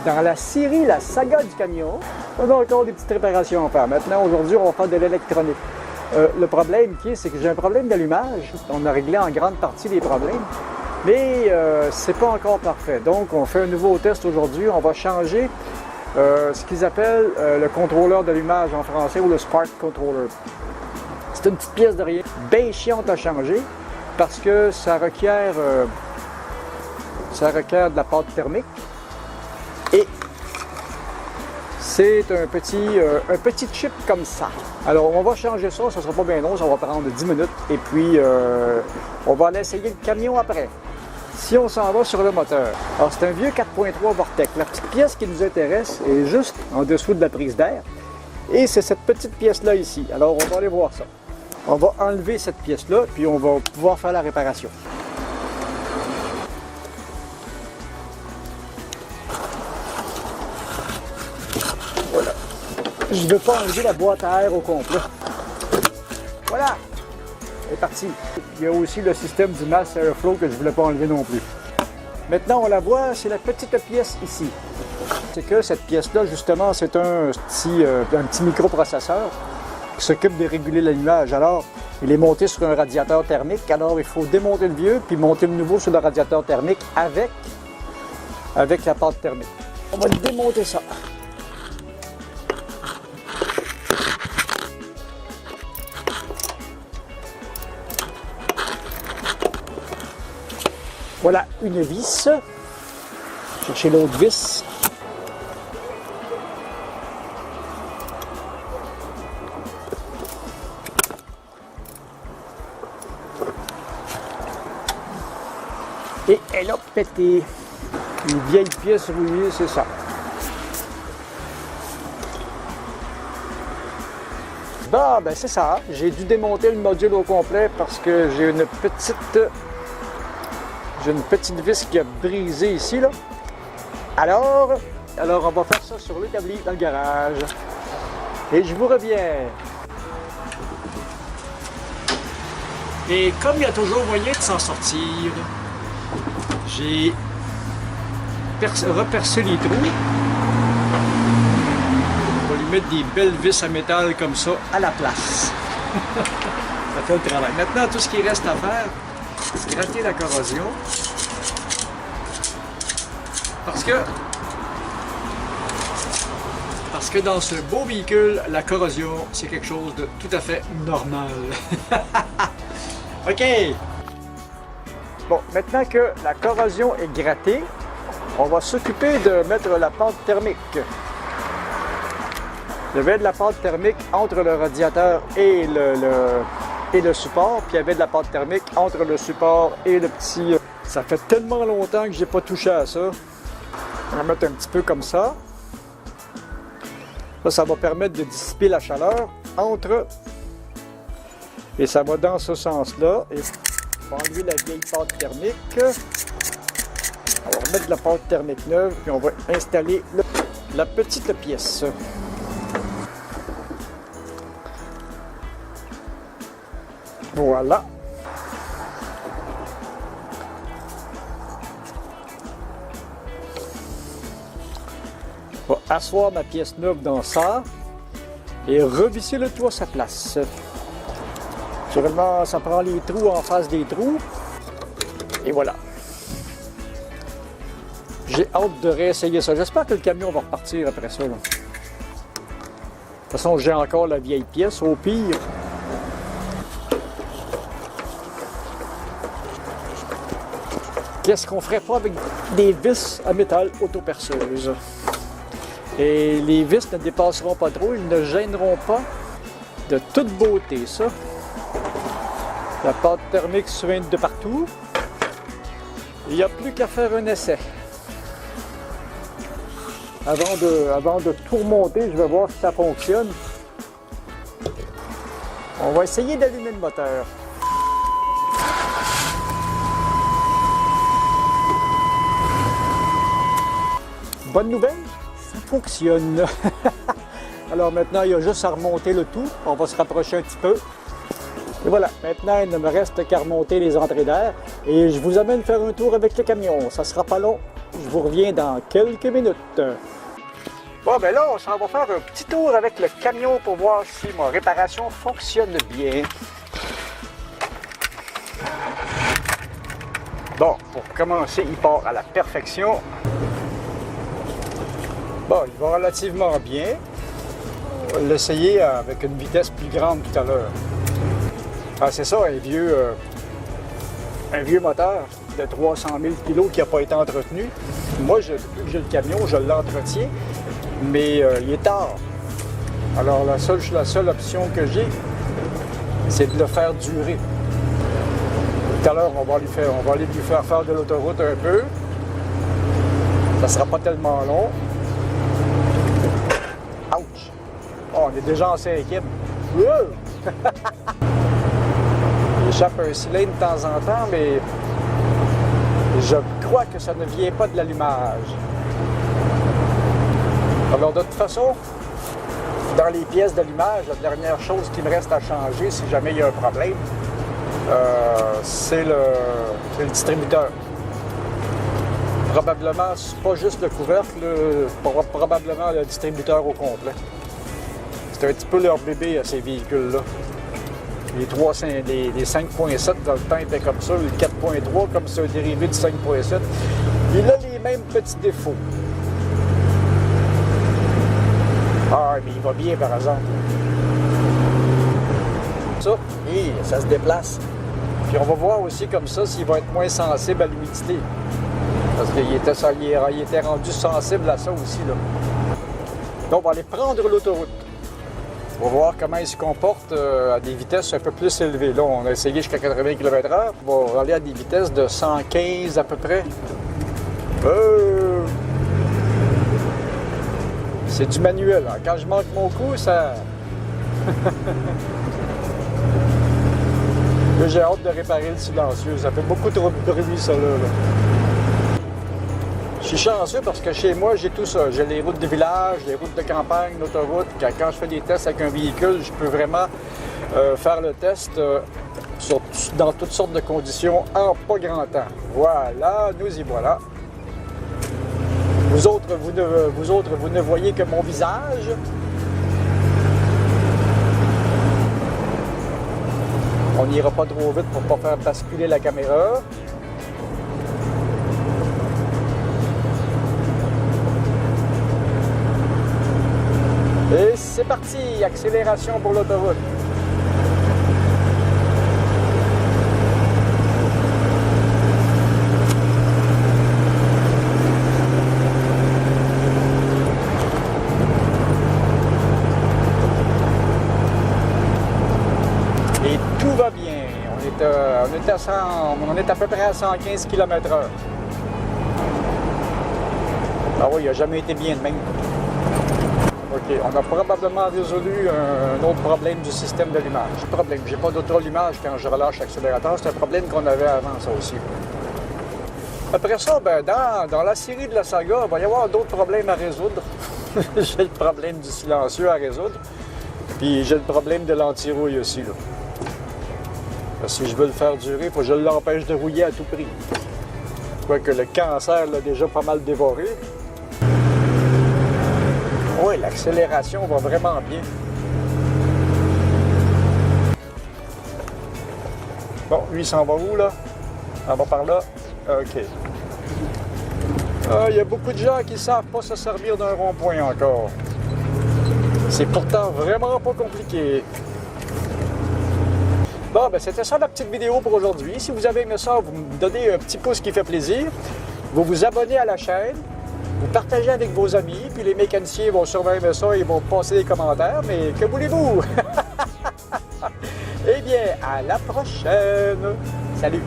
Dans la série La Saga du camion, on a encore des petites réparations à faire. Maintenant, aujourd'hui, on va faire de l'électronique. Le problème c'est que j'ai un problème d'allumage. On a réglé en grande partie les problèmes, mais c'est pas encore parfait. Donc, on fait un nouveau test aujourd'hui. On va changer ce qu'ils appellent le contrôleur d'allumage en français ou le Spark Controller. C'est une petite pièce de rien, bien chiante à changer parce que ça requiert de la pâte thermique. Et c'est un petit chip comme ça. Alors, on va changer ça, ça ne sera pas bien long, ça va prendre 10 minutes. Et puis, on va aller essayer le camion après. Si on s'en va sur le moteur. Alors, c'est un vieux 4.3 Vortec. La petite pièce qui nous intéresse est juste en dessous de la prise d'air. Et c'est cette petite pièce-là ici. Alors, on va aller voir ça. On va enlever cette pièce-là, puis on va pouvoir faire la réparation. Voilà. Je ne veux pas enlever la boîte à air au complet. Voilà! C'est parti. Il y a aussi le système du mass airflow que je ne voulais pas enlever non plus. Maintenant, on la voit, c'est la petite pièce ici. C'est que cette pièce-là, justement, c'est un petit microprocesseur qui s'occupe de réguler l'allumage. Alors, il est monté sur un radiateur thermique. Alors, il faut démonter le vieux puis monter le nouveau sur le radiateur thermique avec la pâte thermique. On va démonter ça. Voilà une vis. Chercher l'autre vis. Et elle a pété. Une vieille pièce rouillée, c'est ça. Bon, ben c'est ça. J'ai dû démonter le module au complet parce que j'ai une petite vis qui a brisé ici, là. Alors, on va faire ça sur l'établi dans le garage. Et je vous reviens. Et comme il y a toujours moyen de s'en sortir, j'ai repercé les trous. On va lui mettre des belles vis à métal comme ça à la place. Ça fait le travail. Maintenant, tout ce qui reste à faire, c'est gratter la corrosion. Parce que dans ce beau véhicule, la corrosion, c'est quelque chose de tout à fait normal. OK! Bon, maintenant que la corrosion est grattée, on va s'occuper de mettre la pâte thermique. Il y avait de la pâte thermique entre le radiateur et le support, puis il y avait de la pâte thermique entre le support et le petit... Ça fait tellement longtemps que je n'ai pas touché à ça. On va mettre un petit peu comme ça. Ça va permettre de dissiper la chaleur entre... Et ça va dans ce sens-là. Et on va enlever la vieille pâte thermique. On va remettre de la pâte thermique neuve, puis on va installer la petite pièce. Voilà. Je vais asseoir ma pièce neuve dans ça et revisser le tout à sa place. Naturellement, ça prend les trous en face des trous. Et voilà. J'ai hâte de réessayer ça. J'espère que le camion va repartir après ça, là. De toute façon, j'ai encore la vieille pièce. Au pire, qu'est-ce qu'on ferait pas avec des vis à métal autoperceuses? Et les vis ne dépasseront pas trop, ils ne gêneront pas. De toute beauté, ça. La pâte thermique suinte de partout. Il n'y a plus qu'à faire un essai. Avant de tout remonter, je vais voir si ça fonctionne. On va essayer d'allumer le moteur. Bonne nouvelle, ça fonctionne. Alors maintenant, il y a juste à remonter le tout. On va se rapprocher un petit peu. Et voilà, maintenant, il ne me reste qu'à remonter les entrées d'air. Et je vous amène faire un tour avec le camion. Ça sera pas long. Je vous reviens dans quelques minutes. Bon, ben là, on s'en va faire un petit tour avec le camion pour voir si ma réparation fonctionne bien. Bon, pour commencer, il part à la perfection. Bon, il va relativement bien. On va l'essayer avec une vitesse plus grande tout à l'heure. Ah, c'est ça, un vieux moteur de 300 000 kg qui n'a pas été entretenu. Moi, depuis que j'ai le camion, je l'entretiens, mais il est tard. Alors, la seule option que j'ai, c'est de le faire durer. Tout à l'heure, on va aller lui faire faire de l'autoroute un peu. Ça ne sera pas tellement long. Ouch! Oh, on est déjà en 5e. Il échappe un cylindre de temps en temps, mais je crois que ça ne vient pas de l'allumage. Alors, de toute façon, dans les pièces d'allumage, la dernière chose qui me reste à changer, si jamais il y a un problème, c'est le distributeur. Probablement, c'est pas juste le couvercle, probablement le distributeur au complet. C'est un petit peu leur bébé à ces véhicules-là. Les 5.7 dans le temps étaient comme ça, le 4.3 comme c'est un dérivé du 5.7. Il a les mêmes petits défauts. Ah, mais il va bien par exemple. Ça, et ça se déplace. Puis on va voir aussi comme ça s'il va être moins sensible à l'humidité. Parce qu'il était rendu sensible à ça aussi, là. Donc, on va aller prendre l'autoroute. On va voir comment il se comporte à des vitesses un peu plus élevées. Là, on a essayé jusqu'à 80 km/h. On va aller à des vitesses de 115 à peu près. C'est du manuel. Hein. Quand je manque mon coup, ça... Là, j'ai hâte de réparer le silencieux. Ça fait beaucoup trop de bruit, ça, là. Je suis chanceux parce que chez moi, j'ai tout ça. J'ai les routes de village, les routes de campagne, l'autoroute. Quand je fais des tests avec un véhicule, je peux vraiment faire le test dans toutes sortes de conditions en pas grand temps. Voilà, nous y voilà. Vous autres, vous ne voyez que mon visage. On n'ira pas trop vite pour ne pas faire basculer la caméra. Et c'est parti, accélération pour l'autoroute. Et tout va bien. On est à peu près à 115 km/h. Ah oui, il n'a jamais été bien de même. OK, on a probablement résolu un autre problème du système d'allumage. J'ai pas d'auto-allumage quand je relâche l'accélérateur. C'est un problème qu'on avait avant, ça aussi. Après ça, ben, dans la série de la saga, il va y avoir d'autres problèmes à résoudre. J'ai le problème du silencieux à résoudre. Puis j'ai le problème de l'anti-rouille aussi, là. Parce que si je veux le faire durer, il faut que je l'empêche de rouiller à tout prix. Quoique le cancer l'a déjà pas mal dévoré. Oui, l'accélération va vraiment bien. Bon, lui, il s'en va où, là? On va par là? OK. Il y a beaucoup de gens qui ne savent pas se servir d'un rond-point encore. C'est pourtant vraiment pas compliqué. Bon, ben c'était ça la petite vidéo pour aujourd'hui. Si vous avez aimé ça, vous me donnez un petit pouce qui fait plaisir. Vous vous abonnez à la chaîne. Vous partagez avec vos amis, puis les mécaniciens vont sûrement aimer ça et vont passer des commentaires, mais que voulez-vous? Eh bien, à la prochaine! Salut!